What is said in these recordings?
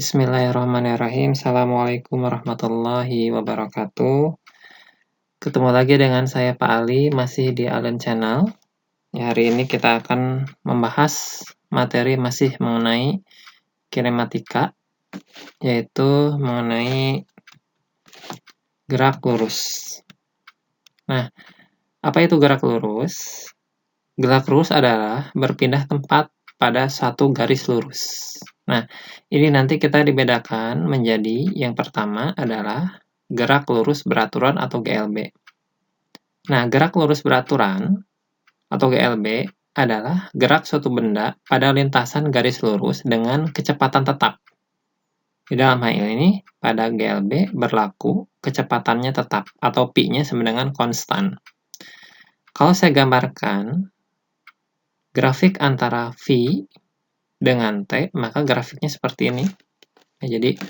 Bismillahirrahmanirrahim. Assalamualaikum warahmatullahi wabarakatuh. Ketemu lagi dengan saya Pak Ali, masih di Allen Channel. Hari ini kita akan membahas materi masih mengenai kinematika, yaitu mengenai gerak lurus. Nah, apa itu gerak lurus? Gerak lurus adalah berpindah tempat pada satu garis lurus. Nah, ini nanti kita dibedakan menjadi yang pertama adalah gerak lurus beraturan atau GLB. Nah, gerak lurus beraturan atau GLB adalah gerak suatu benda pada lintasan garis lurus dengan kecepatan tetap. Di dalam hal ini, pada GLB berlaku kecepatannya tetap atau P-nya sama dengan konstan. Kalau saya gambarkan grafik antara V dengan T, maka grafiknya seperti ini. Ya, jadi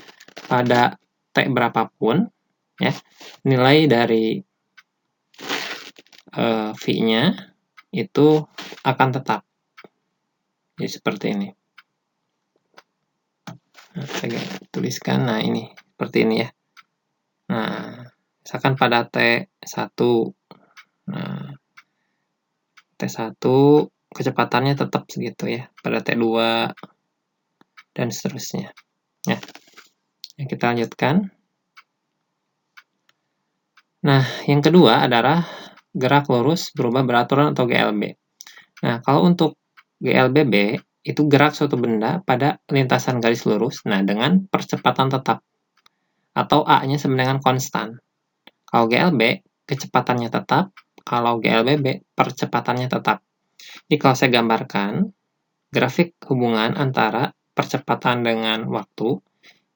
pada T berapapun, ya, nilai dari V-nya itu akan tetap. Jadi seperti ini. Nah, saya tuliskan, nah ini, seperti ini ya. Nah, misalkan pada T1, nah, T1 kecepatannya tetap segitu ya, pada T2 dan seterusnya. Ya, kita lanjutkan. Nah, yang kedua adalah gerak lurus berubah beraturan atau GLB. Nah, kalau untuk GLBB itu gerak suatu benda pada lintasan garis lurus, nah dengan percepatan tetap atau A-nya sama dengan konstan. Kalau GLB kecepatannya tetap, kalau GLBB percepatannya tetap. Jadi kalau saya gambarkan grafik hubungan antara percepatan dengan waktu,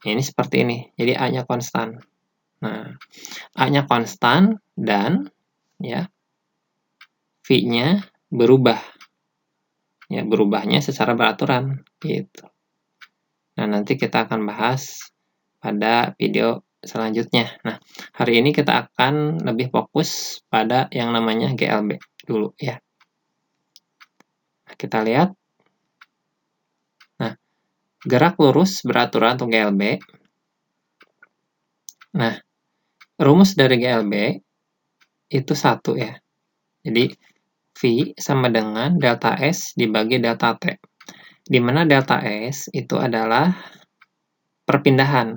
ini seperti ini. Jadi A-nya konstan. Nah, A-nya konstan dan ya V-nya berubah. Ya, berubahnya secara beraturan gitu. Nah, nanti kita akan bahas pada video selanjutnya. Nah, hari ini kita akan lebih fokus pada yang namanya GLB dulu ya. Nah, kita lihat. Nah, gerak lurus beraturan atau GLB. Nah, rumus dari GLB itu satu ya. Jadi V sama dengan delta S dibagi delta T. Di mana delta S itu adalah perpindahan.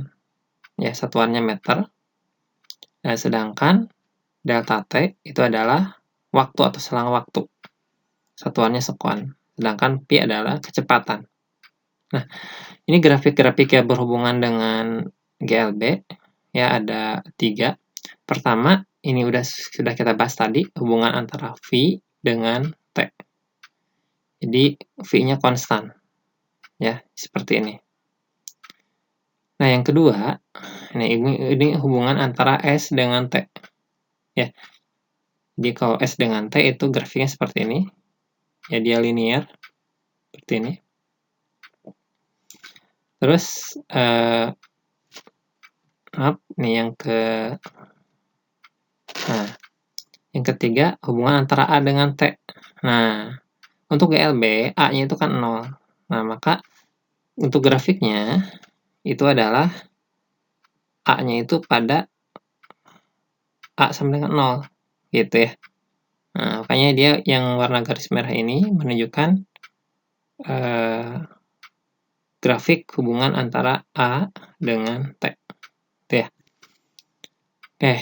Ya, satuannya meter. Nah, sedangkan delta T itu adalah waktu atau selang waktu. Satuannya sekon. Sedangkan P adalah kecepatan. Nah, ini grafik-grafik yang berhubungan dengan GLB. Ya, ada 3. Pertama, ini sudah kita bahas tadi, hubungan antara V dengan T. Jadi, V-nya konstan. Ya, seperti ini. Nah, yang kedua, ini hubungan antara S dengan T. Ya. Jadi, kalau S dengan T itu grafiknya seperti ini. Ya, dia linear. Seperti ini. Terus, yang ketiga, hubungan antara A dengan T. Nah, untuk GLB, A-nya itu kan 0. Nah, maka untuk grafiknya, itu adalah A-nya itu pada A sama dengan 0. Gitu ya. Nah, makanya dia yang warna garis merah ini menunjukkan grafik hubungan antara A dengan T. Itu ya. Oke,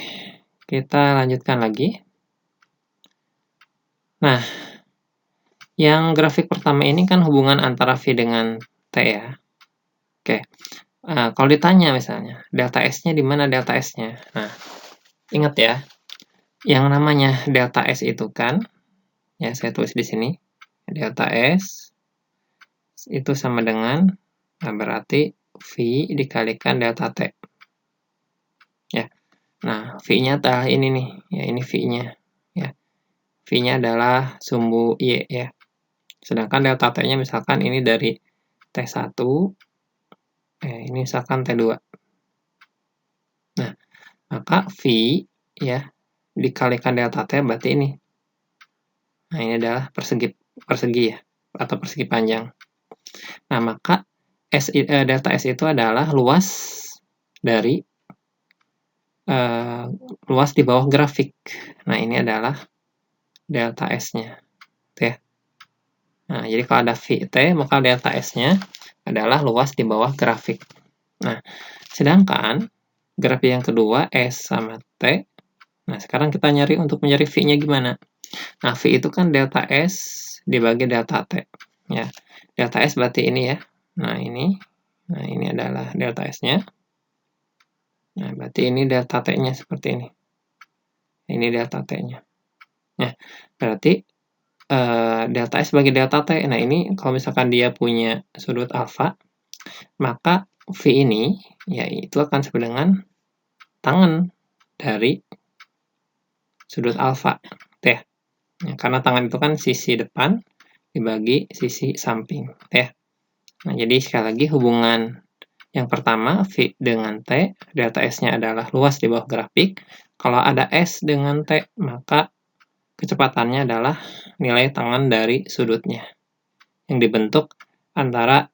kita lanjutkan lagi. Nah, yang grafik pertama ini kan hubungan antara V dengan T ya. Oke, kalau ditanya misalnya, delta S-nya di mana delta S-nya? Nah, ingat ya, yang namanya delta S itu kan, ya saya tulis di sini, delta S itu sama dengan, nah berarti V dikalikan delta T. Ya, nah V-nya adalah ini nih, ya ini V-nya. Ya, V-nya adalah sumbu Y ya. Sedangkan delta T-nya misalkan ini dari T1, ini misalkan T2. Nah, maka V ya dikalikan delta T berarti ini. Nah, ini adalah persegi ya, atau persegi panjang. Nah, maka delta S itu adalah luas dari luas di bawah grafik. Nah, ini adalah delta S-nya. Ya. Nah, jadi kalau ada VT, maka delta S-nya adalah luas di bawah grafik. Nah, sedangkan grafik yang kedua, S sama T. Nah, sekarang kita nyari untuk mencari V-nya gimana? Nah, V itu kan delta S dibagi delta T. Ya. Delta S berarti ini ya. Nah, ini adalah delta S-nya. Nah, berarti ini delta T-nya seperti ini. Ini delta T-nya. Nah, berarti delta S bagi delta T. Nah, ini kalau misalkan dia punya sudut alfa, maka V ini, ya itu akan sama dengan tangen dari sudut alfa. Ya. Karena tangan itu kan sisi depan dibagi sisi samping. Ya. Nah, jadi sekali lagi hubungan yang pertama, V dengan T, delta S-nya adalah luas di bawah grafik. Kalau ada S dengan T, maka kecepatannya adalah nilai tangen dari sudutnya yang dibentuk antara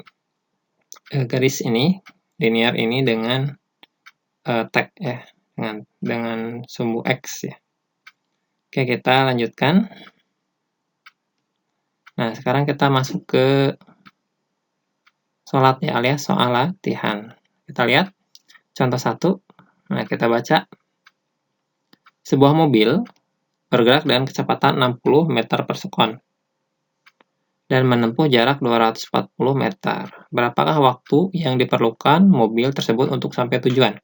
garis ini, linear ini dengan T ya, dengan sumbu X ya. Oke, kita lanjutkan. Nah, sekarang kita masuk ke sholat ya, alias soal latihan. Kita lihat contoh 1. Nah, kita baca. Sebuah mobil bergerak dengan kecepatan 60 meter per sekon dan menempuh jarak 240 meter. Berapakah waktu yang diperlukan mobil tersebut untuk sampai tujuan?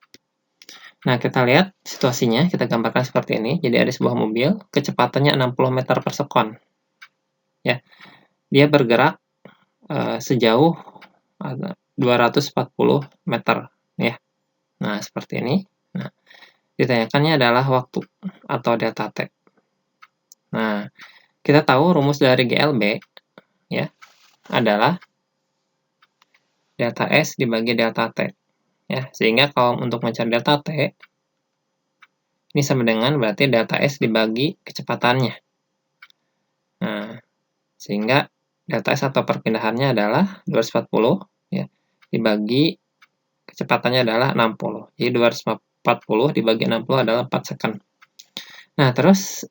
Nah, kita lihat situasinya, kita gambarkan seperti ini. Jadi ada sebuah mobil, kecepatannya 60 meter per sekon. Ya. Dia bergerak sejauh 240 meter. Ya. Nah, seperti ini. Nah, ditanyakannya adalah waktu atau delta T. Nah, kita tahu rumus dari GLB ya adalah delta S dibagi delta T. Ya, sehingga kalau untuk mencari delta T ini sama dengan berarti delta S dibagi kecepatannya. Nah, sehingga delta S atau perpindahannya adalah 240 ya dibagi kecepatannya adalah 60. Jadi 240 dibagi 60 adalah 4 second. Nah, terus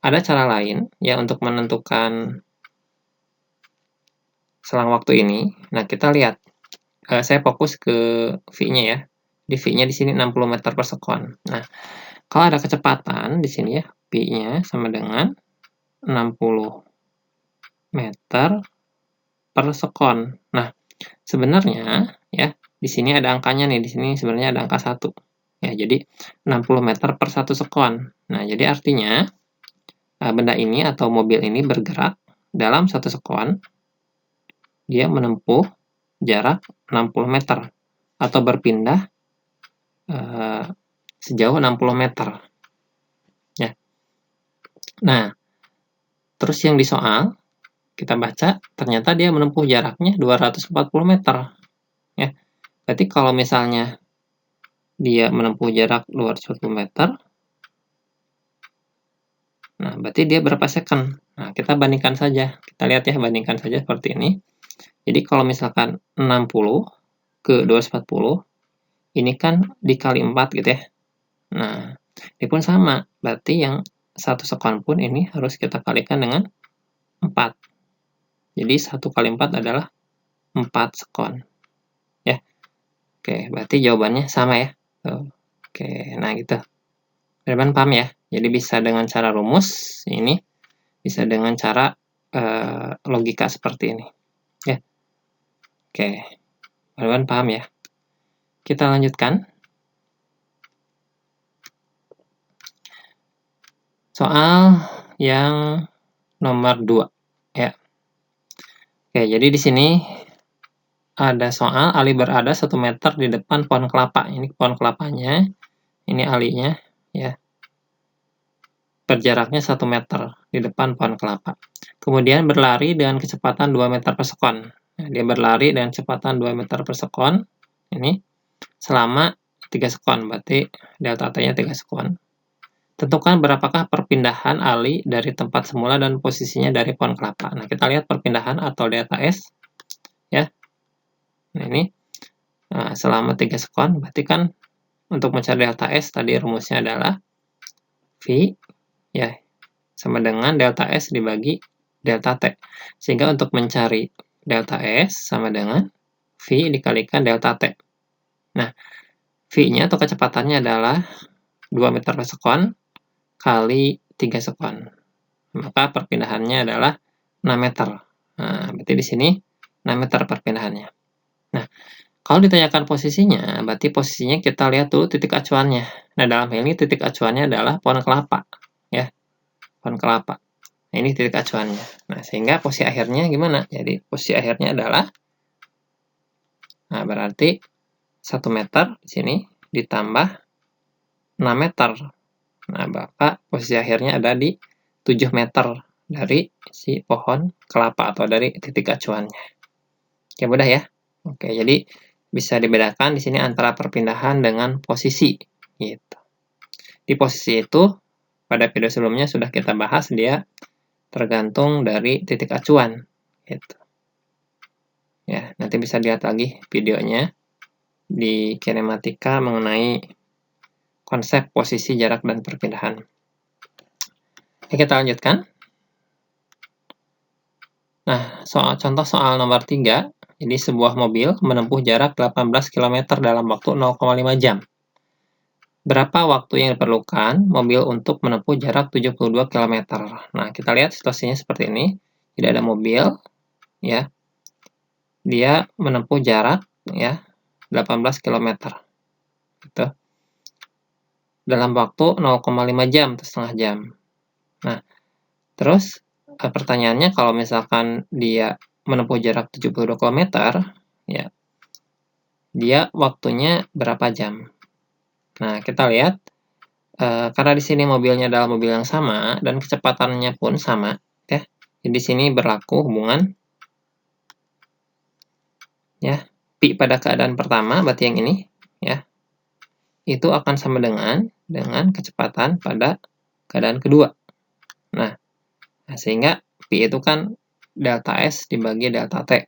ada cara lain ya untuk menentukan selang waktu ini. Nah, kita lihat. Saya fokus ke V-nya ya. Di V-nya di sini 60 meter per sekon. Nah, kalau ada kecepatan di sini ya, V-nya sama dengan 60 meter per sekon. Nah, sebenarnya ya, di sini ada angkanya nih, di sini sebenarnya ada angka 1. Ya, jadi 60 meter per 1 sekon. Nah, jadi artinya benda ini atau mobil ini bergerak dalam 1 sekon, dia menempuh jarak 60 meter atau berpindah sejauh 60 meter. Ya. Nah, terus yang di soal kita baca ternyata dia menempuh jaraknya 240 meter. Ya. Berarti kalau misalnya dia menempuh jarak 240 meter, nah berarti dia berapa second? Nah, kita bandingkan saja. Kita lihat ya, bandingkan saja seperti ini. Jadi kalau misalkan 60 ke 240, ini kan dikali 4 gitu ya. Nah, ini pun sama. Berarti yang 1 sekon pun ini harus kita kalikan dengan 4. Jadi 1 kali 4 adalah 4 sekon. Ya. Oke, berarti jawabannya sama ya. Oke, nah gitu. Teman-teman paham ya? Jadi bisa dengan cara rumus ini, bisa dengan cara logika seperti ini. Ya. Oke, teman-teman paham ya? Kita lanjutkan. Soal yang nomor 2. Ya. Oke, jadi di sini ada soal Ali berada 1 meter di depan pohon kelapa. Ini pohon kelapanya, ini alinya, ya. Berjaraknya 1 meter di depan pohon kelapa. Kemudian berlari dengan kecepatan 2 meter per sekon. Nah, dia berlari dengan kecepatan 2 meter per sekon, ini selama 3 sekon, berarti delta T-nya 3 sekon. Tentukan berapakah perpindahan Ali dari tempat semula dan posisinya dari pohon kelapa. Nah, kita lihat perpindahan atau delta S. Ya, Nah, ini selama 3 sekon, berarti kan untuk mencari delta S tadi rumusnya adalah V ya sama dengan delta S dibagi delta T. Sehingga untuk mencari delta S sama dengan V dikalikan delta T. Nah, V-nya atau kecepatannya adalah 2 meter per sekon kali 3 sekon. Maka perpindahannya adalah 6 meter. Nah, berarti di sini 6 meter perpindahannya. Nah, kalau ditanyakan posisinya, berarti posisinya kita lihat dulu titik acuannya. Nah, dalam hal ini titik acuannya adalah pohon kelapa. Ya, pohon kelapa. Nah, ini titik acuannya. Nah, sehingga posisi akhirnya gimana? Jadi, posisi akhirnya adalah, nah, berarti 1 meter di sini ditambah 6 meter. Nah, maka posisi akhirnya ada di 7 meter dari si pohon kelapa atau dari titik acuannya. Oke, mudah ya? Oke, jadi bisa dibedakan di sini antara perpindahan dengan posisi gitu. Di posisi itu pada video sebelumnya sudah kita bahas, dia tergantung dari titik acuan gitu. Ya, nanti bisa lihat lagi videonya di kinematika mengenai konsep posisi, jarak, dan perpindahan. Oke, kita lanjutkan. Nah, contoh soal nomor 3. Jadi sebuah mobil menempuh jarak 18 km dalam waktu 0,5 jam. Berapa waktu yang diperlukan mobil untuk menempuh jarak 72 km? Nah, kita lihat situasinya seperti ini. Jadi ada mobil, ya. Dia menempuh jarak, ya, 18 km. Gitu. Dalam waktu 0,5 jam atau setengah jam. Nah, terus pertanyaannya kalau misalkan dia menempuh jarak 72 km, ya, dia waktunya berapa jam? Nah, kita lihat, karena di sini mobilnya adalah mobil yang sama, dan kecepatannya pun sama, ya. Jadi di sini berlaku hubungan, ya, pi pada keadaan pertama, berarti yang ini, ya, itu akan sama dengan kecepatan pada keadaan kedua. Nah, sehingga pi itu kan delta S dibagi delta T.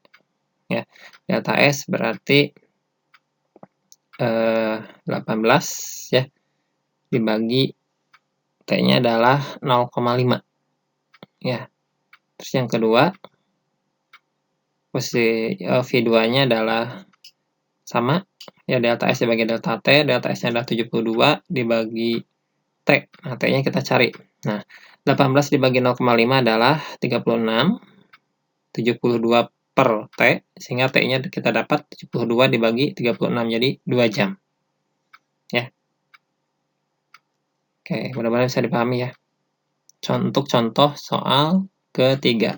Ya, delta S berarti 18 ya dibagi T-nya adalah 0,5 ya. Terus yang kedua posisi V2-nya adalah sama ya, delta S dibagi delta T, delta S-nya adalah 72 dibagi T. Nah, T-nya kita cari. Nah, 18 dibagi 0,5 adalah 36, 72 per T, sehingga T-nya kita dapat 72 dibagi 36, jadi 2 jam. Ya. Oke, mudah-mudahan bisa dipahami ya. Untuk contoh soal ketiga.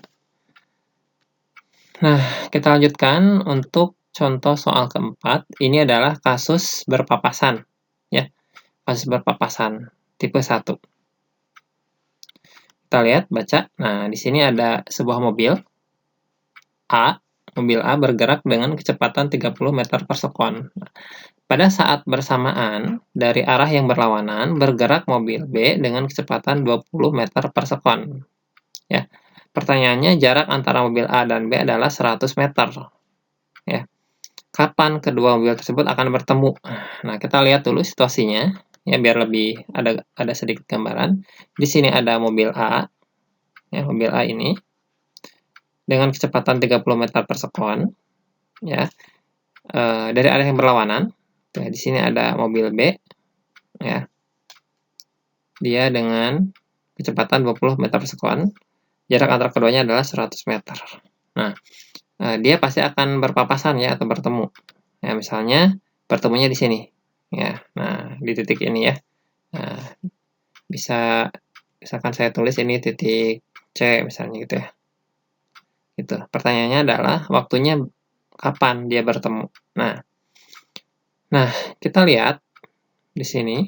Nah, kita lanjutkan untuk contoh soal keempat. Ini adalah kasus berpapasan. Ya, kasus berpapasan tipe 1. Kita lihat, baca. Nah, di sini ada sebuah mobil A. Mobil A bergerak dengan kecepatan 30 meter per sekon. Pada saat bersamaan, dari arah yang berlawanan, bergerak mobil B dengan kecepatan 20 meter per sekon. Ya. Pertanyaannya, jarak antara mobil A dan B adalah 100 meter. Ya. Kapan kedua mobil tersebut akan bertemu? Nah, kita lihat dulu situasinya, ya, biar lebih ada sedikit gambaran. Di sini ada mobil A, ya, mobil A ini, dengan kecepatan 30 meter per sekon, ya, dari arah yang berlawanan. Nah, di sini ada mobil B, ya, dia dengan kecepatan 20 meter per sekon, jarak antara keduanya adalah 100 meter. Nah, dia pasti akan berpapasan ya, atau bertemu. Ya, misalnya bertemunya di sini, ya. Nah, di titik ini ya. Nah, misalkan saya tulis ini titik C misalnya gitu ya. Gitu. Pertanyaannya adalah waktunya kapan dia bertemu. Nah, kita lihat di sini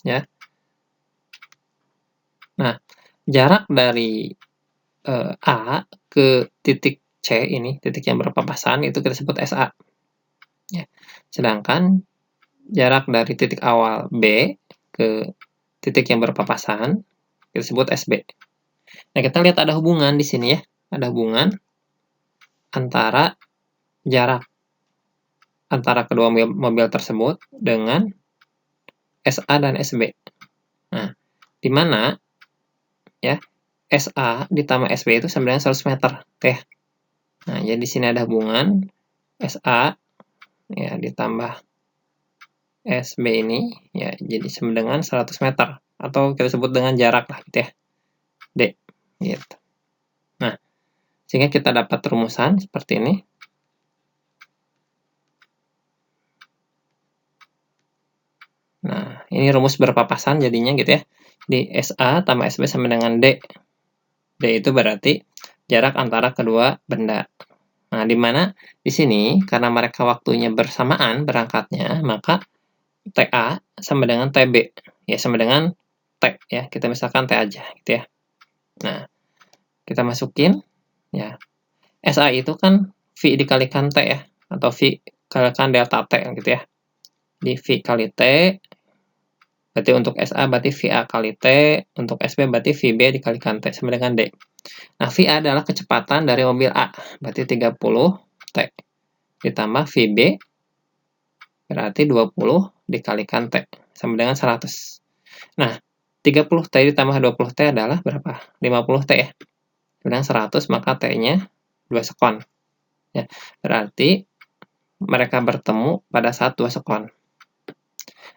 ya. Nah, jarak dari A ke titik C ini, titik yang berpapasan, itu kita sebut SA. Ya. Sedangkan jarak dari titik awal B ke titik yang berpapasan kita sebut SB. Nah, kita lihat ada hubungan di sini ya. Ada hubungan antara jarak antara kedua mobil tersebut dengan SA dan SB. Nah, di mana ya SA ditambah SB itu sama dengan 100 meter. Oke. Nah, jadi di sini ada hubungan SA ya ditambah SB ini ya jadi sama dengan 100 meter atau kita sebut dengan jarak lah gitu ya. D gitu. Nah, sehingga kita dapat rumusan seperti ini. Nah, ini rumus berpapasan jadinya gitu ya. Di SA tambah SB sama dengan D. D itu berarti jarak antara kedua benda. Nah, di mana di sini karena mereka waktunya bersamaan berangkatnya, maka TA sama dengan TB. Ya, sama dengan T ya. Kita misalkan T aja gitu ya. Nah, kita masukin ya. SA itu kan V dikalikan T ya, atau V kalikan delta T gitu ya. Di V kali T, berarti untuk SA berarti VA kali T, untuk SB berarti VB dikalikan T sama dengan D. Nah, VA adalah kecepatan dari mobil A, berarti 30 T. Ditambah VB, berarti 20 dikalikan T, sama dengan 100. Nah, 30 T ditambah 20 T adalah berapa? 50 T ya. Dengan 100, maka T-nya 2 sekon. Ya, berarti mereka bertemu pada saat 2 sekon.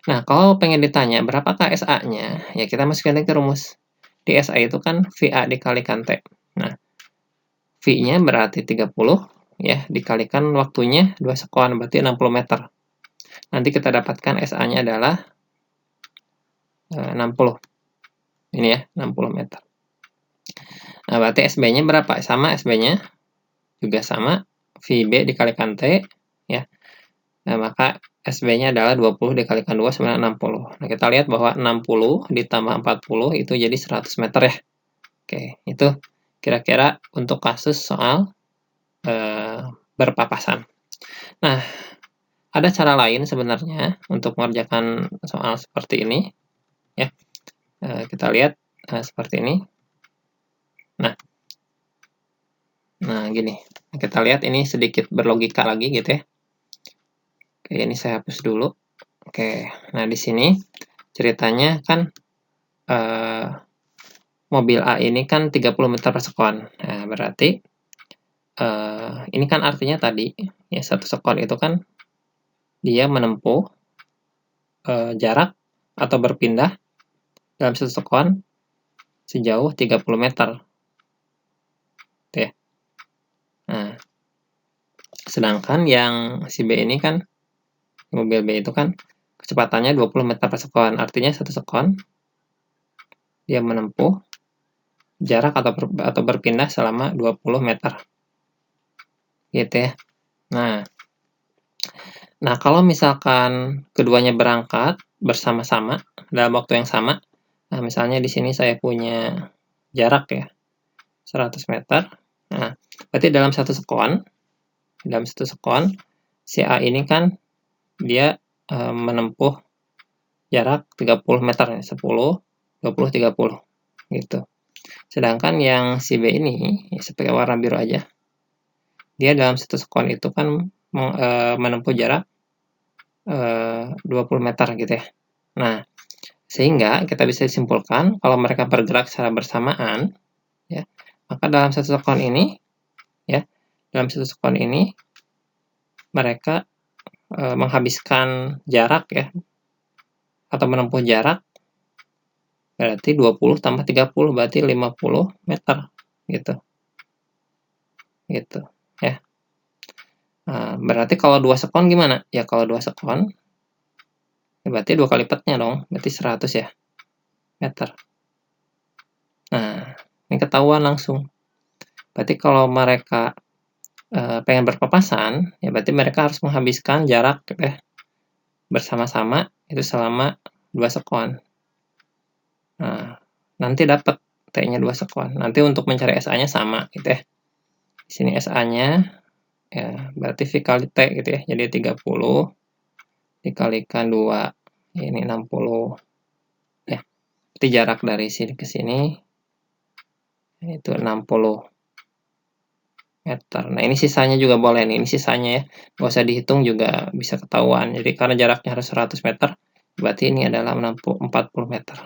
Nah, kalau pengen ditanya berapakah SA-nya, ya kita masukin lagi ke rumus. Di SA itu kan VA dikalikan T. Nah, V-nya berarti 30, ya, dikalikan waktunya 2 sekon, berarti 60 meter. Nanti kita dapatkan SA-nya adalah 60. Ini ya, 60 meter. Nah, berarti SB-nya berapa? Sama SB-nya juga sama, VB dikalikan T, ya. Nah, maka SB-nya adalah 20 dikalikan 2 sama 60. Nah, kita lihat bahwa 60 ditambah 40 itu jadi 100 meter ya. Oke, itu kira-kira untuk kasus soal berpapasan. Nah, ada cara lain sebenarnya untuk mengerjakan soal seperti ini. Ya, kita lihat seperti ini. Nah, gini. Kita lihat ini sedikit berlogika lagi gitu ya. Oke, ini saya hapus dulu. Oke, nah di sini ceritanya kan mobil A ini kan 30 meter per sekon. Nah, berarti ini kan artinya tadi ya 1 sekon itu kan dia menempuh jarak atau berpindah dalam 1 sekon sejauh 30 meter. Gitu ya. Nah, sedangkan yang si B ini kan mobil B itu kan kecepatannya 20 meter per sekon. Artinya 1 sekon dia menempuh jarak atau berpindah selama 20 meter. Gitu ya. Nah, kalau misalkan keduanya berangkat bersama-sama dalam waktu yang sama, nah misalnya di sini saya punya jarak ya 100 meter. Nah, berarti dalam satu sekon si A ini kan dia menempuh jarak 30 meter ya, 10, 20, 30 gitu. Sedangkan yang si B ini ya, sebagai warna biru aja. Dia dalam satu sekon itu kan menempuh jarak 20 meter gitu ya. Nah, sehingga kita bisa simpulkan kalau mereka bergerak secara bersamaan, ya, maka dalam satu sekon ini, mereka menghabiskan jarak ya, atau menempuh jarak berarti 20 tambah 30 berarti 50 meter gitu. Gitu ya. Nah, berarti kalau 2 sekon gimana? Ya kalau 2 sekon ya berarti 2 kali lipatnya dong, berarti 100 ya meter. Nah, ini ketahuan langsung. Berarti kalau mereka pengen berpapasan, ya berarti mereka harus menghabiskan jarak bersama-sama itu selama 2 sekon. Nah, nanti dapat T-nya 2 sekon. Nanti untuk mencari SA-nya sama gitu ya. Di sini SA-nya ya berarti V kali T gitu ya. Jadi 30 dikalikan 2. Ini 60. Ya. Berarti jarak dari sini ke sini itu 60 meter. Nah, ini sisanya juga boleh nih, ini sisanya ya. Nggak usah dihitung juga bisa ketahuan. Jadi karena jaraknya harus 100 meter, berarti ini adalah 40 meter.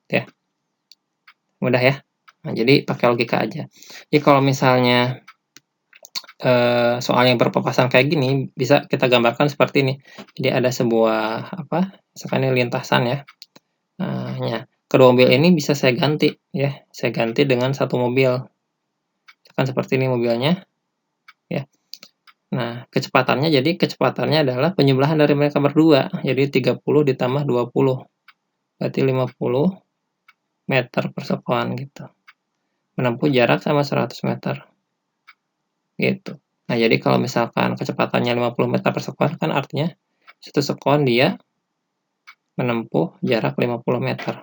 Ya. Mudah ya. Nah, jadi pakai logika aja. Jadi kalau misalnya soal yang berpapasan kayak gini, bisa kita gambarkan seperti ini. Jadi ada sebuah misalkan ini lintasan ya. Nah, kedua mobil ini bisa saya ganti ya. Saya ganti dengan satu mobil. Misalkan seperti ini mobilnya ya. Nah, kecepatannya adalah penjumlahan dari mereka berdua. Jadi 30 ditambah 20. Berarti 50 meter per sekon gitu. Menempuh jarak sama 100 meter. Gitu. Nah, jadi kalau misalkan kecepatannya 50 meter per sekon, kan artinya 1 sekon dia menempuh jarak 50 meter.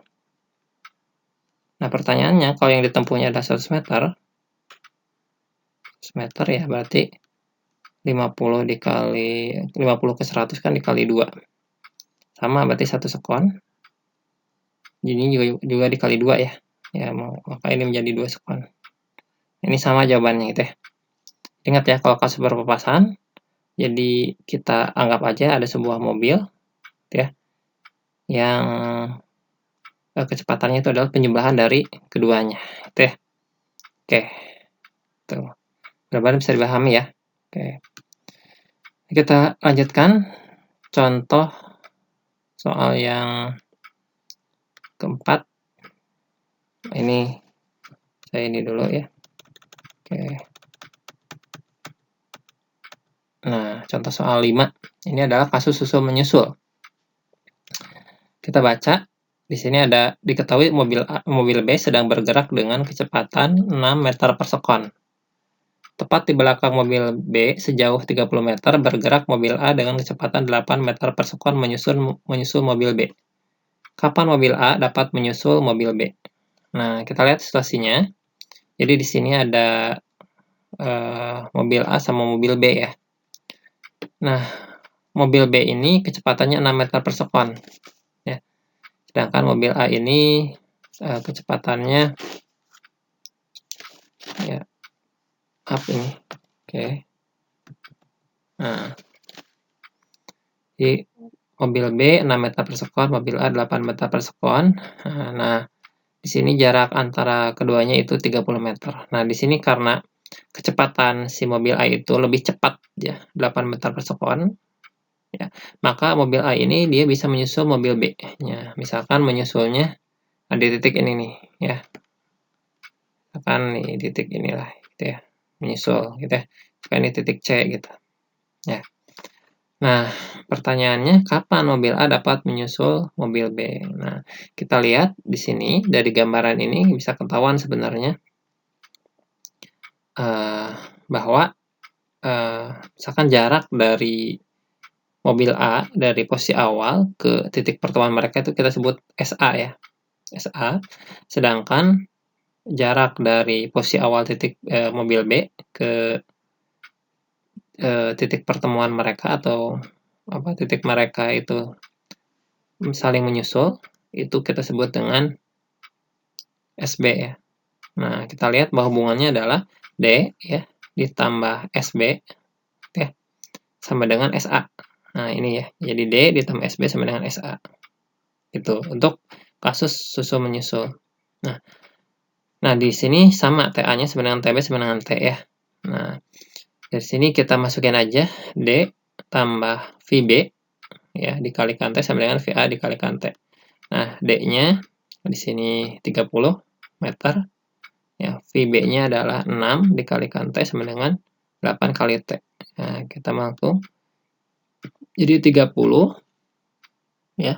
Nah, pertanyaannya, kalau yang ditempuhnya adalah 100 meter, 100 meter ya berarti 50 ke 100 kan dikali 2. Sama berarti 1 sekon. Jadi juga dikali 2 ya. Maka ini menjadi 2 sekon. Ini sama jawabannya gitu ya. Ingat ya, kalau kasus berpapasan, jadi kita anggap aja ada sebuah mobil ya yang kecepatannya itu adalah penjumlahan dari keduanya. Gitu ya. Oke. Tuh. Mudah-mudahan bisa dipahami ya. Oke. Kita lanjutkan contoh soal yang keempat. Ini saya ini dulu ya. Oke. Nah, contoh soal 5. Ini adalah kasus susul menyusul. Kita baca. Di sini ada diketahui mobil B sedang bergerak dengan kecepatan 6 meter per sekon. Tepat di belakang mobil B sejauh 30 meter bergerak mobil A dengan kecepatan 8 meter per sekon menyusul mobil B. Kapan mobil A dapat menyusul mobil B? Nah, kita lihat situasinya. Jadi di sini ada mobil A sama mobil B ya. Nah, mobil B ini kecepatannya 6 meter per sekon. Ya. Sedangkan mobil A ini kecepatannya ya up ini. Oke. Nah, jadi mobil B 6 meter per sekon, mobil A 8 meter per sekon. Nah, di sini jarak antara keduanya itu 30 meter. Nah, di sini karena kecepatan si mobil A itu lebih cepat ya, 8 meter per sekon. Ya, maka mobil A ini dia bisa menyusul mobil B. Ya, misalkan menyusulnya di titik ini nih, ya. Misalkan nih titik inilah, gitu ya, menyusul, gitu ya. Misalkan ini titik C, gitu. Ya. Nah, pertanyaannya kapan mobil A dapat menyusul mobil B? Nah, kita lihat di sini dari gambaran ini bisa ketahuan sebenarnya bahwa misalkan jarak dari mobil A dari posisi awal ke titik pertemuan mereka itu kita sebut SA ya. SA. Sedangkan jarak dari posisi awal titik mobil B ke titik pertemuan mereka atau titik mereka itu saling menyusul itu kita sebut dengan SB ya. Nah, kita lihat bahwa hubungannya adalah D ya ditambah SB ya sama dengan SA. Nah, ini ya. Jadi D ditambah SB sama dengan SA. Itu untuk kasus susul menyusul. Nah, di sini sama TA-nya sama dengan TB sama dengan T ya. Nah, dari sini kita masukin aja D tambah VB ya dikalikan T sama dengan VA dikalikan T. Nah, D-nya di sini 30 meter. Ya, VB-nya adalah 6 dikalikan T sama dengan 8 kali T. Nah, kita mampu. Jadi 30 ya.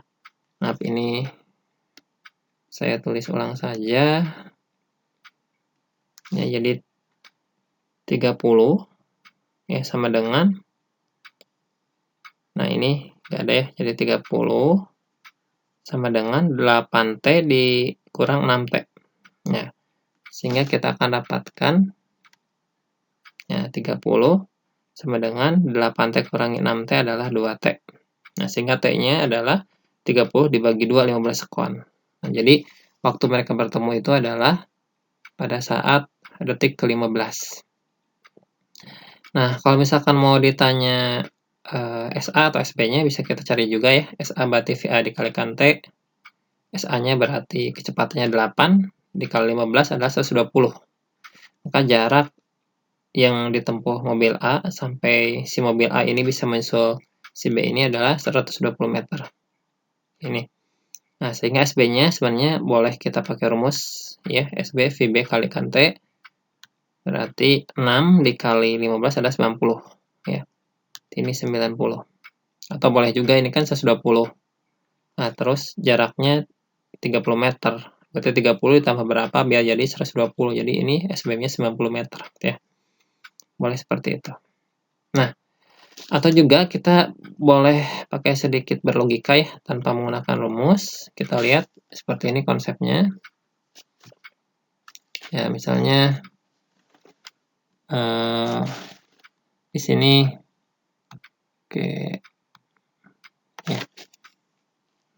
Nah, ini saya tulis ulang saja. Ya, jadi 30 ya sama dengan, nah ini nggak ada ya, jadi 30 sama dengan 8T dikurang 6T. Ya, sehingga kita akan dapatkan ya 30 sama dengan 8T kurangi 6T adalah 2T. Nah, sehingga T-nya adalah 30 dibagi 2, 15 sekon. Nah, jadi waktu mereka bertemu itu adalah pada saat detik ke-15. Nah, kalau misalkan mau ditanya SA atau SB-nya bisa kita cari juga ya. SA berarti VA dikalikan T. SA-nya berarti kecepatannya 8 dikali 15 adalah 120. Maka jarak yang ditempuh mobil A sampai si mobil A ini bisa menyusul si B ini adalah 120 meter. Ini. Nah, sehingga SB-nya sebenarnya boleh kita pakai rumus ya, SB VB kalikan T berarti 6 dikali 15 adalah 90 ya. Ini 90. Atau boleh juga ini kan 120. Nah, terus jaraknya 30 meter. Berarti 30 ditambah berapa biar jadi 120. Jadi ini SB-nya 90 meter ya. Boleh seperti itu. Nah, atau juga kita boleh pakai sedikit berlogika ya tanpa menggunakan rumus. Kita lihat seperti ini konsepnya. Ya, misalnya di sini oke. Ya.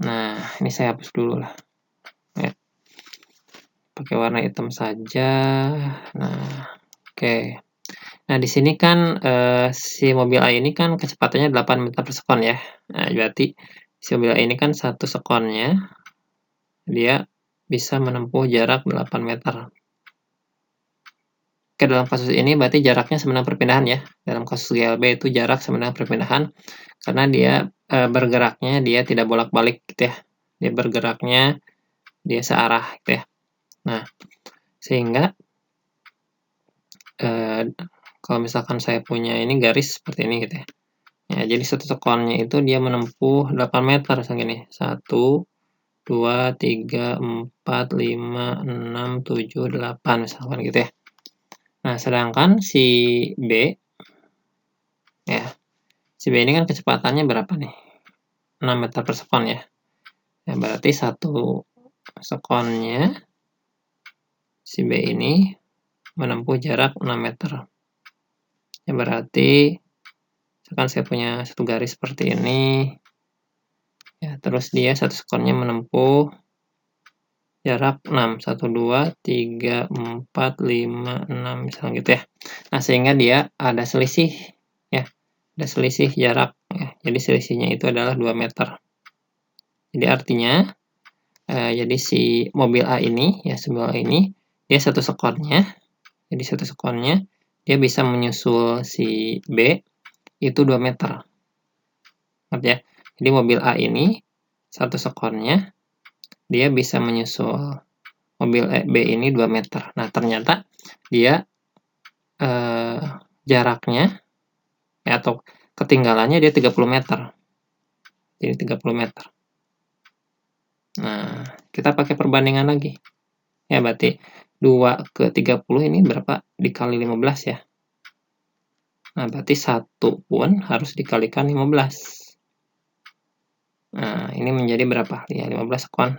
Nah, ini saya hapus dulu lah. Ya. Pakai warna hitam saja. Nah, oke. Nah, di sini kan si mobil A ini kan kecepatannya 8 meter per sekon ya. Nah, berarti si mobil A ini kan 1 sekonnya dia bisa menempuh jarak 8 meter. Oke, dalam kasus ini berarti jaraknya sama dengan perpindahan ya. Dalam kasus GLB itu jarak sama dengan perpindahan karena dia bergeraknya dia tidak bolak-balik gitu ya. Dia bergeraknya dia searah gitu ya. Nah, sehingga kalau misalkan saya punya ini garis seperti ini gitu ya. Ya, jadi satu sekonnya itu dia menempuh 8 meter segini. 1, 2, 3, 4, 5, 6, 7, 8 misalkan gitu ya. Nah, sedangkan si B ya. Si B ini kan kecepatannya berapa nih? 6 meter per sekon ya. Ya, berarti satu sekonnya si B ini menempuh jarak 6 meter. Ya, berarti misalkan saya punya satu garis seperti ini. Ya, terus dia satu sekonnya menempuh jarak 6. 1, 2, 3, 4, 5, 6 misalnya gitu ya. Nah, sehingga dia ada selisih ya. Ada selisih jarak ya. Jadi selisihnya itu adalah 2 meter. Jadi artinya jadi si mobil A ini ya, si mobil A ini dia satu sekonnya. Jadi satu sekonnya dia bisa menyusul si B itu 2 meter. Ngerti ya? Jadi mobil A ini satu sekonnya dia bisa menyusul mobil B ini 2 meter. Nah, ternyata dia jaraknya ya, atau ketinggalannya dia 30 meter. Jadi 30 meter. Nah, kita pakai perbandingan lagi. Ya, berarti 2 ke 30 ini berapa? Dikali 15 ya. Nah, berarti 1 pun harus dikalikan 15. Nah, ini menjadi berapa? Ya, 15 sekon.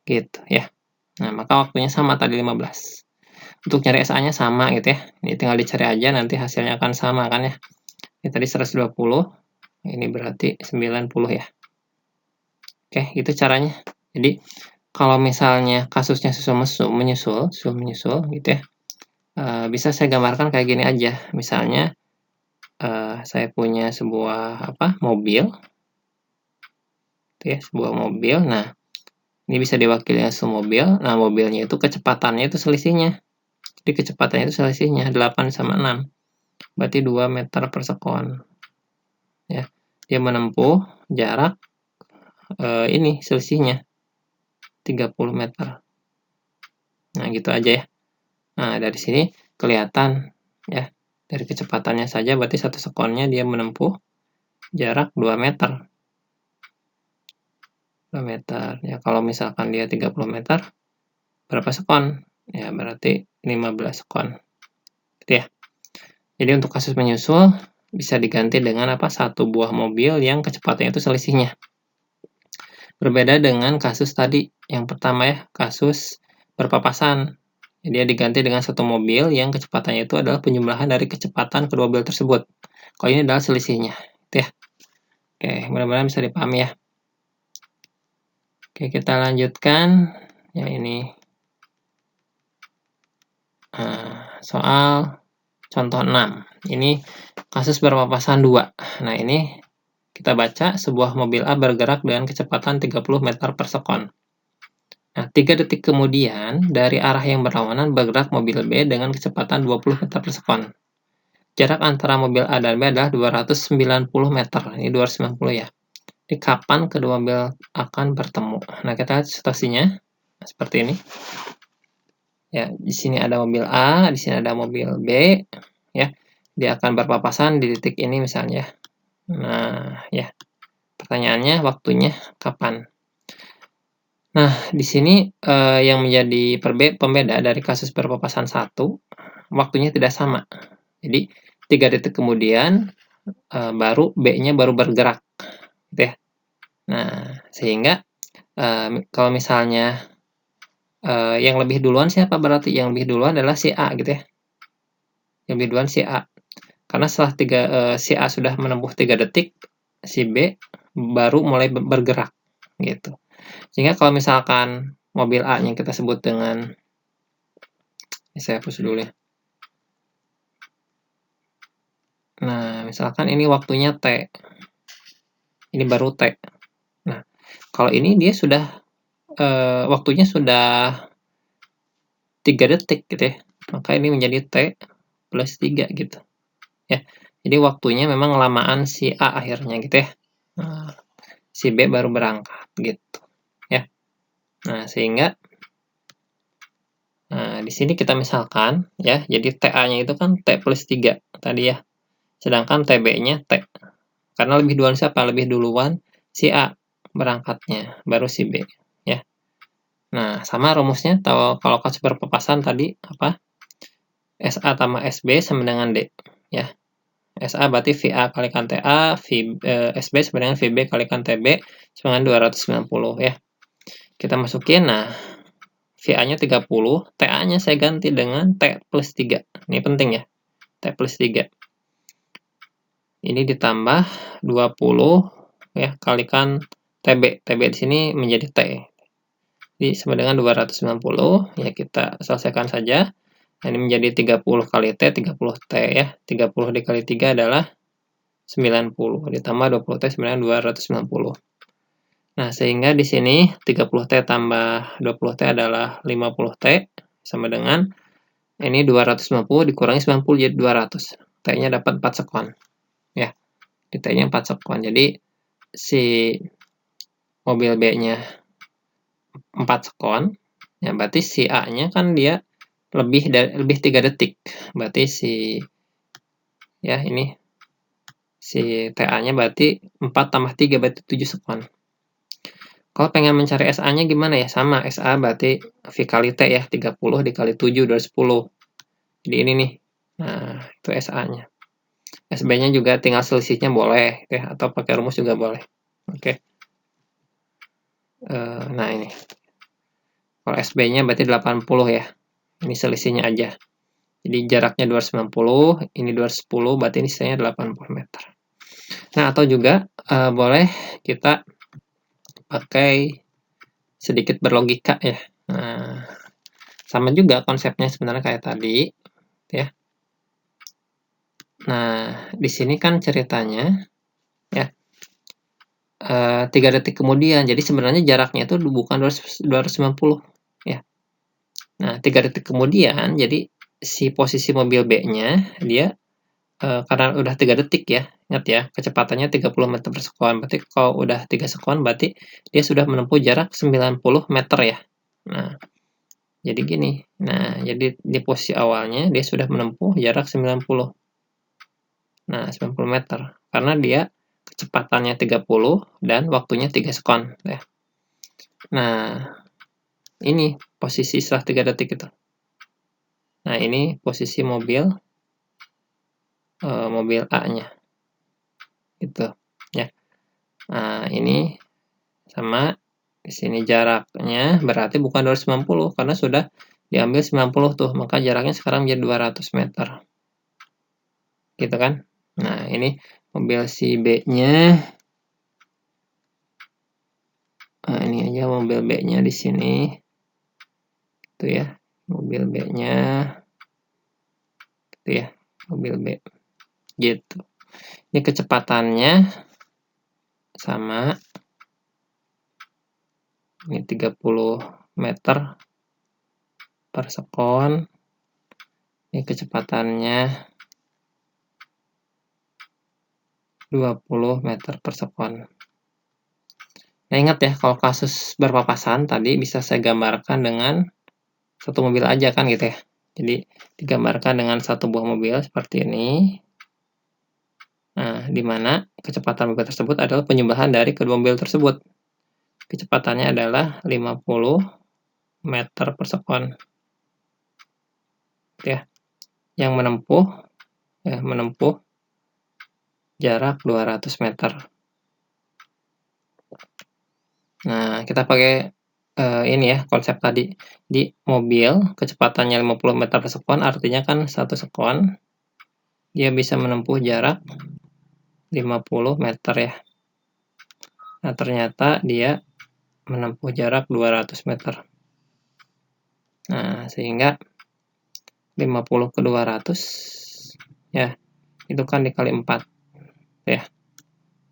Gitu ya. Nah, maka waktunya sama tadi 15. Untuk cari SA-nya sama gitu ya. Ini tinggal dicari aja nanti hasilnya akan sama kan ya. Ini tadi 120, ini berarti 90 ya. Oke, itu caranya. Jadi kalau misalnya kasusnya menyusul gitu ya. Bisa saya gambarkan kayak gini aja. Misalnya saya punya sebuah mobil. Gitu ya, sebuah mobil. Nah, ini bisa diwakili mobil. Nah, mobilnya itu kecepatannya itu selisihnya. Jadi kecepatannya itu selisihnya 8 sama 6. Berarti 2 meter per sekon. Ya. Dia menempuh jarak ini selisihnya 30 meter. Nah, gitu aja ya. Nah, dari sini kelihatan ya. Dari kecepatannya saja berarti satu sekonnya dia menempuh jarak 2 meter. 2 meter. Ya, kalau misalkan dia 30 meter, berapa sekon? Ya, berarti 15 sekon. Gitu ya. Jadi untuk kasus menyusul bisa diganti dengan satu buah mobil yang kecepatannya itu selisihnya. Berbeda dengan kasus tadi yang pertama ya, kasus berpapasan. Dia diganti dengan satu mobil yang kecepatannya itu adalah penjumlahan dari kecepatan kedua mobil tersebut. Kalau ini adalah selisihnya, gitu ya. Oke, mudah-mudahan bisa dipahami ya. Oke, kita lanjutkan. Ya, ini soal contoh 6. Ini kasus berpapasan 2. Nah, ini kita baca sebuah mobil A bergerak dengan kecepatan 30 meter per sekon. Nah, 3 detik kemudian, dari arah yang berlawanan bergerak mobil B dengan kecepatan 20 meter per sekon. Jarak antara mobil A dan B adalah 290 meter. Ini 290 ya. Jadi, kapan kedua mobil akan bertemu? Nah, kita lihat situasinya seperti ini. Ya, di sini ada mobil A, di sini ada mobil B, ya. Dia akan berpapasan di titik ini misalnya. Nah, ya. Pertanyaannya waktunya kapan? Nah, di sini yang menjadi pembeda dari kasus berpapasan 1, waktunya tidak sama. Jadi 3 detik kemudian baru B-nya baru bergerak, gitu ya. Nah, sehingga kalau misalnya yang lebih duluan siapa berarti? Yang lebih duluan adalah si A, gitu ya. Yang lebih duluan si A. Karena setelah si A sudah menempuh 3 detik, si B baru mulai bergerak, gitu. Sehingga kalau misalkan mobil A yang kita sebut dengan, saya hapus dulu ya. Nah, misalkan ini waktunya T. Ini baru T. Nah, kalau ini dia sudah waktunya sudah 3 detik gitu ya. Maka ini menjadi T plus 3 gitu. Ya. Jadi waktunya memang lamaan si A akhirnya gitu ya. Nah, si B baru berangkat gitu. Ya. Nah, sehingga di sini kita misalkan ya, jadi TA-nya itu kan T plus 3 tadi ya. Sedangkan TB-nya T. Karena lebih duluan siapa? Lebih duluan si A berangkatnya, baru si B, ya. Nah, sama rumusnya kalau kasus berpapasan tadi apa? SA tambah SB sama dengan D, ya. SA berarti VA kalikan TA, SB sama dengan VB kalikan TB sama dengan 290 ya. Kita masukin, nah VA-nya 30, TA-nya saya ganti dengan T plus 3. Ini penting ya, T plus 3. Ini ditambah 20 ya kalikan TB. TB di sini menjadi T. Jadi sama dengan 290 ya, kita selesaikan saja. Nah, ini menjadi 30 kali T, 30 T ya. 30 dikali 3 adalah 90 ditambah 20 T sama dengan 290. Nah, sehingga di sini 30 T tambah 20 T adalah 50 T sama dengan ini 290 dikurangi 90 jadi 200. T-nya dapat 4 sekon. Ya. Di T-nya 4 sekon. Jadi si mobil B-nya 4 sekon, ya berarti si A-nya kan dia lebih 3 detik. Berarti ya ini si TA-nya berarti 4 tambah 3 berarti 7 sekon. Kalau pengen mencari SA-nya gimana ya? Sama, SA berarti V kali T ya, 30 dikali 7 210. Jadi ini nih. Nah, itu SA-nya. SB-nya juga tinggal selisihnya boleh ya, atau pakai rumus juga boleh. Oke. Nah, ini. Kalau SB-nya berarti 80 ya. Ini selisihnya aja. Jadi jaraknya 290, ini 210, berarti ini sisanya 80 meter. Nah, atau juga boleh kita pakai sedikit berlogika ya. Nah, sama juga konsepnya sebenarnya kayak tadi, ya. Nah, di sini kan ceritanya, ya, 3 detik kemudian. Jadi sebenarnya jaraknya itu bukan 290, ya. Nah, 3 detik kemudian, jadi si posisi mobil B-nya, dia karena udah 3 detik ya, ingat ya, kecepatannya 30 meter per sekon. Berarti kalau udah 3 sekon, berarti dia sudah menempuh jarak 90 meter ya. Nah, jadi gini. Nah, jadi di posisi awalnya dia sudah menempuh jarak 90. Nah, 90 meter. Karena dia kecepatannya 30 dan waktunya 3 sekon. Ya. Nah, ini posisi setelah 3 detik itu. Nah, ini posisi mobil A-nya. Gitu. Ya. Nah, ini sama di sini jaraknya berarti bukan 290 karena sudah diambil 90 tuh, maka jaraknya sekarang menjadi 200 meter. Gitu kan? Nah, ini mobil si B-nya. Nah, ini aja mobil B-nya di sini. Itu ya, mobil B-nya. Itu ya. mobil B. Gitu. Ini kecepatannya sama. Ini 30 meter per sekon. Ini kecepatannya 20 meter per sekon. Nah, ingat ya, kalau kasus berpapasan tadi bisa saya gambarkan dengan satu mobil aja kan gitu ya. Jadi digambarkan dengan satu buah mobil seperti ini. Nah, di mana kecepatan mobil tersebut adalah penyebelahan dari kedua mobil tersebut. Kecepatannya adalah 50 meter per sekon. Ya. Yang menempuh jarak 200 meter. Nah, kita pakai ini ya, konsep tadi. Di mobil, kecepatannya 50 meter per sekon, artinya kan 1 sekon, dia bisa menempuh jarak 50 meter ya. Nah, ternyata dia menempuh jarak 200 meter. Nah, sehingga 50 ke 200, ya, itu kan dikali 4. Ya.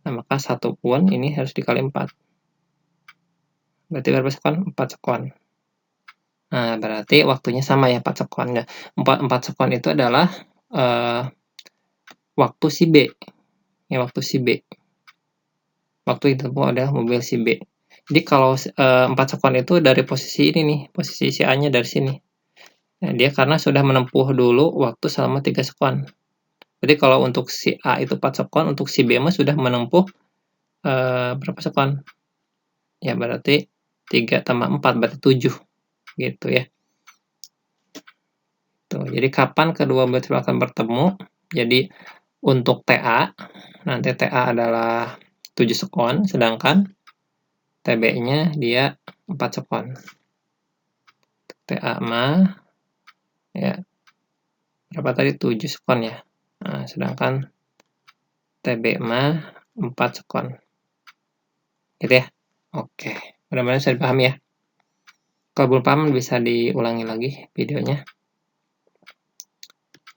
Nah, maka 1 pun ini harus dikali 4. Berarti berapa sekon? 4 sekon. Nah, berarti waktunya sama ya, 4 sekon. Ya. 4 sekon itu adalah waktu si B. Ya, waktu si B. Waktu ditempuh adalah mobil si B. Jadi kalau 4 sekon itu dari posisi ini nih, posisi si A-nya dari sini. Nah, dia karena sudah menempuh dulu waktu selama 3 sekon. Jadi kalau untuk si A itu 4 sekon, untuk si B mah sudah menempuh berapa sekon? Ya, berarti 3 tambah 4, berarti 7. Gitu ya. Tuh, jadi kapan kedua mobil tersebut akan bertemu? Jadi untuk TA, nanti TA adalah 7 sekon, sedangkan TB-nya dia 4 sekon. TA mah ya berapa tadi? 7 sekon ya. Nah, sedangkan TB mah 4 sekon. Gitu ya. Oke, mudah-mudahan bisa dipahami ya. Kalau belum paham bisa diulangi lagi videonya.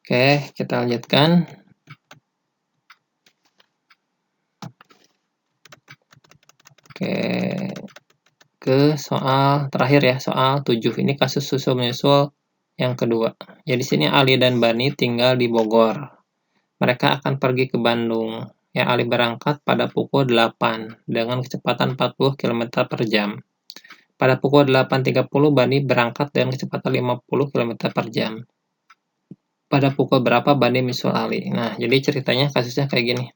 Oke, kita lanjutkan. Oke, ke soal terakhir ya, soal 7. Ini kasus susul menyusul yang kedua. Jadi sini Ali dan Bani tinggal di Bogor. Mereka akan pergi ke Bandung. Ya, Ali berangkat pada pukul 8 dengan kecepatan 40 km per jam. Pada pukul 8.30 Bani berangkat dengan kecepatan 50 km per jam. Pada pukul berapa Bani menyusul Ali? Nah, jadi ceritanya kasusnya kayak gini.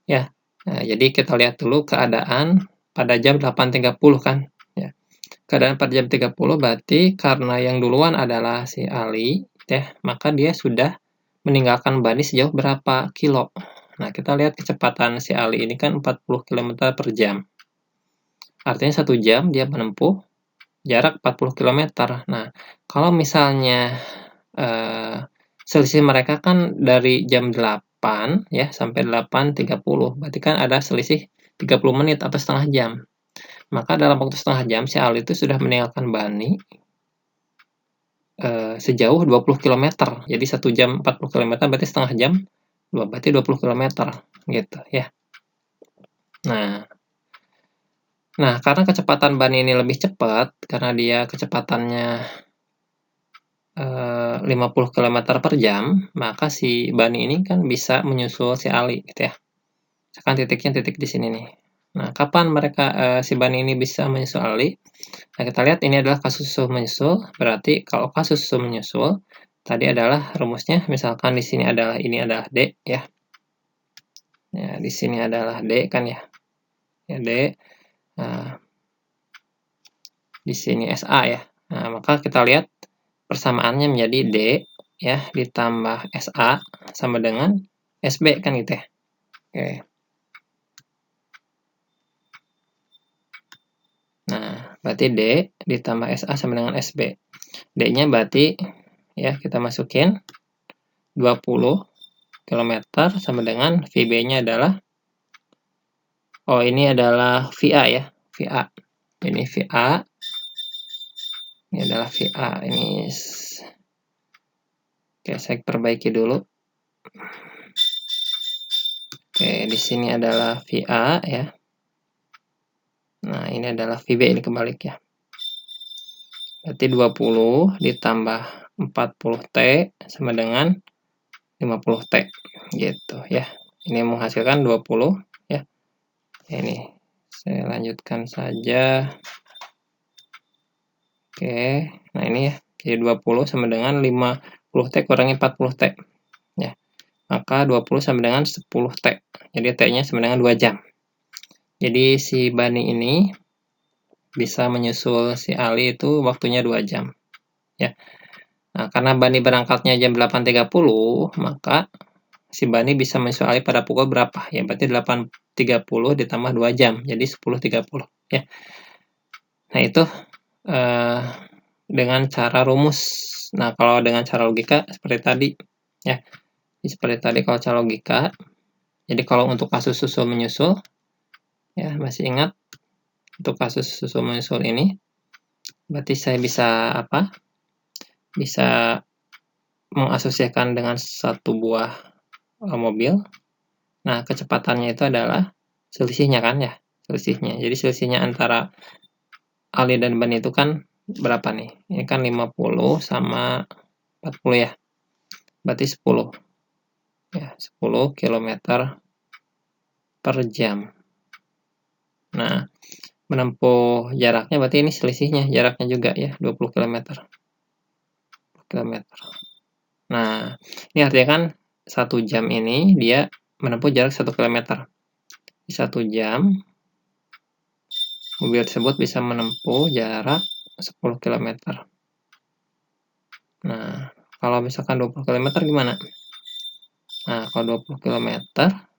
Ya, nah, jadi kita lihat dulu keadaan pada jam 8.30 kan. Ya. Keadaan pada jam 30 berarti karena yang duluan adalah si Ali, ya, maka dia sudah meninggalkan Bani sejauh berapa kilo. Nah, kita lihat kecepatan si Ali ini kan 40 km per jam. Artinya 1 jam dia menempuh jarak 40 km. Nah, kalau misalnya selisih mereka kan dari jam 8 ya sampai 8.30, berarti kan ada selisih 30 menit atau setengah jam. Maka dalam waktu setengah jam si Ali itu sudah meninggalkan Bani sejauh 20 km. Jadi 1 jam 40 km berarti setengah jam, berarti 20 km gitu ya. Nah, karena kecepatan Bani ini lebih cepat, karena dia kecepatannya 50 km per jam, maka si Bani ini kan bisa menyusul si Ali gitu ya. Misalkan titiknya titik di sini nih. Nah, kapan mereka si Bani ini bisa menyusul Ali? Nah, kita lihat ini adalah kasus susul menyusul. Berarti kalau kasus susul menyusul, tadi adalah rumusnya, misalkan di sini adalah ini adalah D ya. Ya, di sini adalah D kan ya. Ya, D. Nah, di sini SA ya. Nah, maka kita lihat persamaannya menjadi D ya ditambah SA sama dengan SB kan gitu ya. Oke. Nah, berarti D ditambah SA sama dengan SB. D-nya berarti ya kita masukin 20 km sama dengan VB-nya adalah ini adalah VA ya, VA. Ini VA. Ini adalah VA. Oke, saya perbaiki dulu Oke, di sini adalah VA ya. Nah, ini adalah VB, ini kebalik ya. Berarti 20 ditambah 40T sama dengan 50T gitu ya. Ini menghasilkan 20 ya. Ini saya lanjutkan saja. Oke, nah ini ya. Jadi 20 sama dengan 50T kurangi 40T ya. Maka 20 sama dengan 10T. Jadi T-nya sama dengan 2 jam. Jadi si Bani ini bisa menyusul si Ali itu waktunya 2 jam ya. Nah, karena Bani berangkatnya jam 8.30, maka si Bani bisa menyusul Ali pada pukul berapa? Ya berarti 8.30 ditambah 2 jam, jadi 10.30 ya. Nah, itu dengan cara rumus. Nah, kalau dengan cara logika seperti tadi ya. Seperti tadi kalau cara logika. Jadi kalau untuk kasus susul menyusul ya, masih ingat untuk kasus susul menyusul ini berarti saya bisa apa? Bisa mengasosiasikan dengan satu buah mobil. Nah, kecepatannya itu adalah selisihnya kan ya, selisihnya. Jadi selisihnya antara Ali dan Bani itu kan berapa nih? Ini kan 50 sama 40 ya. Berarti 10. Ya, 10 km per jam. Nah, menempuh jaraknya berarti ini selisihnya, jaraknya juga ya, 20 km. Nah, ini artinya kan 1 jam ini dia menempuh jarak 1 km. Di 1 jam, mobil tersebut bisa menempuh jarak 10 km. Nah, kalau misalkan 20 km gimana? Nah, kalau 20 km,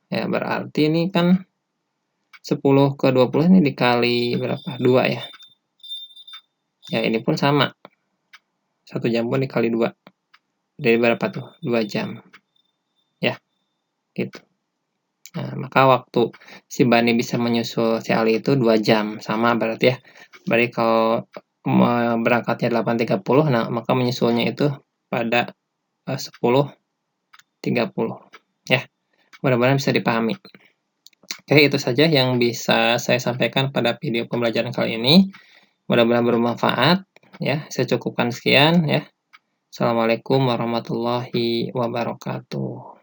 ya berarti ini kan 10 ke 20 ini dikali berapa? 2 ya. Ya, ini pun sama. 1 jam pun dikali 2. Dari berapa tuh? 2 jam. Ya, gitu. Nah, maka waktu si Bani bisa menyusul si Ali itu 2 jam. Sama berarti ya. Berarti kalau berangkatnya 8.30, nah maka menyusulnya itu pada 10.30. Ya, mudah-mudahan bisa dipahami. Oke, itu saja yang bisa saya sampaikan pada video pembelajaran kali ini. Mudah-mudahan bermanfaat. Ya, saya cukupkan sekian ya. Assalamualaikum warahmatullahi wabarakatuh.